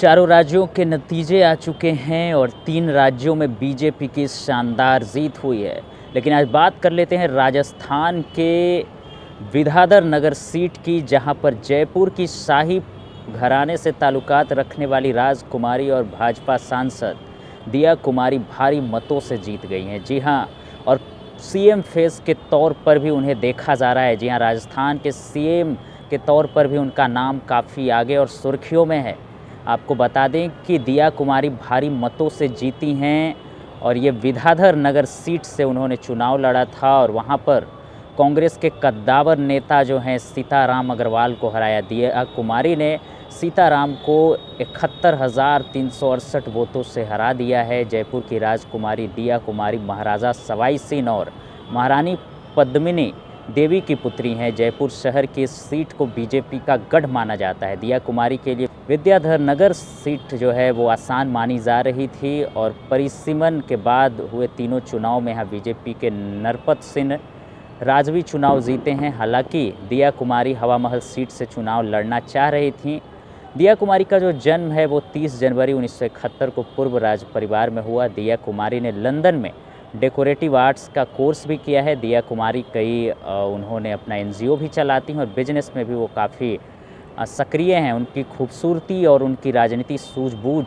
चारों राज्यों के नतीजे आ चुके हैं और 3 राज्यों में बीजेपी की शानदार जीत हुई है। लेकिन आज बात कर लेते हैं राजस्थान के विद्याधर नगर सीट की, जहां पर जयपुर की शाही घराने से ताल्लुकात रखने वाली राजकुमारी और भाजपा सांसद दिया कुमारी भारी मतों से जीत गई हैं। जी हां, और सीएम फेस के तौर पर भी उन्हें देखा जा रहा है। जी हां, राजस्थान के सीएम के तौर पर भी उनका नाम काफ़ी आगे और सुर्खियों में है। आपको बता दें कि दिया कुमारी भारी मतों से जीती हैं और ये विद्याधर नगर सीट से उन्होंने चुनाव लड़ा था और वहाँ पर कांग्रेस के कद्दावर नेता जो हैं सीताराम अग्रवाल को हराया। दिया कुमारी ने सीताराम को 71,368 वोटों से हरा दिया है। जयपुर की राजकुमारी दिया कुमारी महाराजा सवाई सिंह और महारानी पद्मिनी देवी की पुत्री हैं। जयपुर शहर की इस सीट को बीजेपी का गढ़ माना जाता है। दिया कुमारी के लिए विद्याधर नगर सीट जो है वो आसान मानी जा रही थी और परिसीमन के बाद हुए तीनों चुनाव में यहाँ बीजेपी के नरपत सिंह राजवी चुनाव जीते हैं। हालांकि दिया कुमारी हवा महल सीट से चुनाव लड़ना चाह रही थी। दिया कुमारी का जो जन्म है वो 30 जनवरी 1971 को पूर्व राज परिवार में हुआ। दिया कुमारी ने लंदन में डेकोरेटिव आर्ट्स का कोर्स भी किया है। दिया कुमारी उन्होंने अपना एनजीओ भी चलाती हैं और बिजनेस में भी वो काफ़ी सक्रिय हैं। उनकी खूबसूरती और उनकी राजनीति सूझबूझ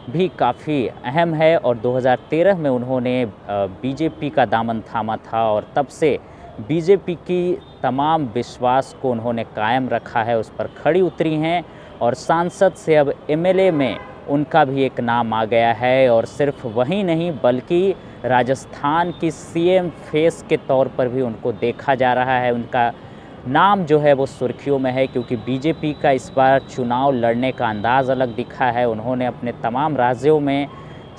भी काफ़ी अहम है और 2013 में उन्होंने बीजेपी का दामन थामा था और तब से बीजेपी की तमाम विश्वास को उन्होंने कायम रखा है, उस पर खड़ी उतरी हैं और सांसद से अब एमएलए में उनका भी एक नाम आ गया है। और सिर्फ वही नहीं बल्कि राजस्थान की सीएम फेस के तौर पर भी उनको देखा जा रहा है। उनका नाम जो है वो सुर्खियों में है क्योंकि बीजेपी का इस बार चुनाव लड़ने का अंदाज़ अलग दिखा है। उन्होंने अपने तमाम राज्यों में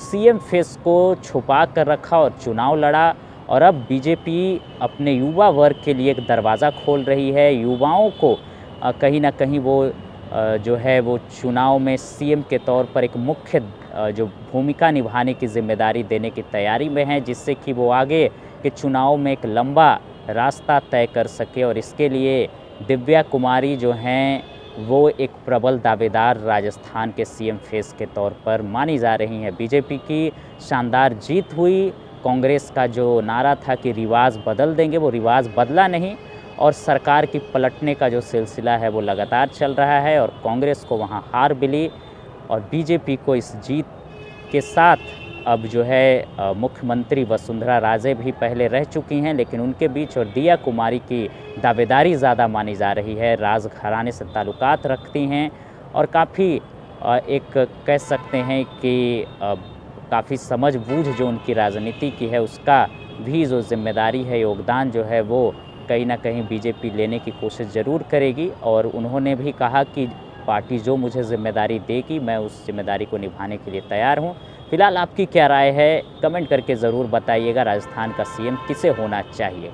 सीएम फेस को छुपा कर रखा और चुनाव लड़ा और अब बीजेपी अपने युवा वर्ग के लिए एक दरवाज़ा खोल रही है। युवाओं को कहीं ना कहीं वो जो है वो चुनाव में सीएम के तौर पर एक मुख्य जो भूमिका निभाने की जिम्मेदारी देने की तैयारी में है, जिससे कि वो आगे के चुनाव में एक लंबा रास्ता तय कर सके। और इसके लिए दिव्या कुमारी जो हैं वो एक प्रबल दावेदार राजस्थान के सीएम फेस के तौर पर मानी जा रही हैं। बीजेपी की शानदार जीत हुई। कांग्रेस का जो नारा था कि रिवाज बदल देंगे, वो रिवाज बदला नहीं और सरकार की पलटने का जो सिलसिला है वो लगातार चल रहा है और कांग्रेस को वहाँ हार मिली और बीजेपी को इस जीत के साथ अब जो है मुख्यमंत्री वसुंधरा राजे भी पहले रह चुकी हैं, लेकिन उनके बीच और दिया कुमारी की दावेदारी ज़्यादा मानी जा रही है। राजघराने से ताल्लुकात रखती हैं और काफ़ी एक कह सकते हैं कि काफ़ी समझबूझ जो उनकी राजनीति की है उसका भी जो जिम्मेदारी है, योगदान जो है वो कहीं ना कहीं बीजेपी लेने की कोशिश ज़रूर करेगी। और उन्होंने भी कहा कि पार्टी जो मुझे जिम्मेदारी देगी मैं उस जिम्मेदारी को निभाने के लिए तैयार हूं। फिलहाल आपकी क्या राय है, कमेंट करके ज़रूर बताइएगा। राजस्थान का सीएम किसे होना चाहिए?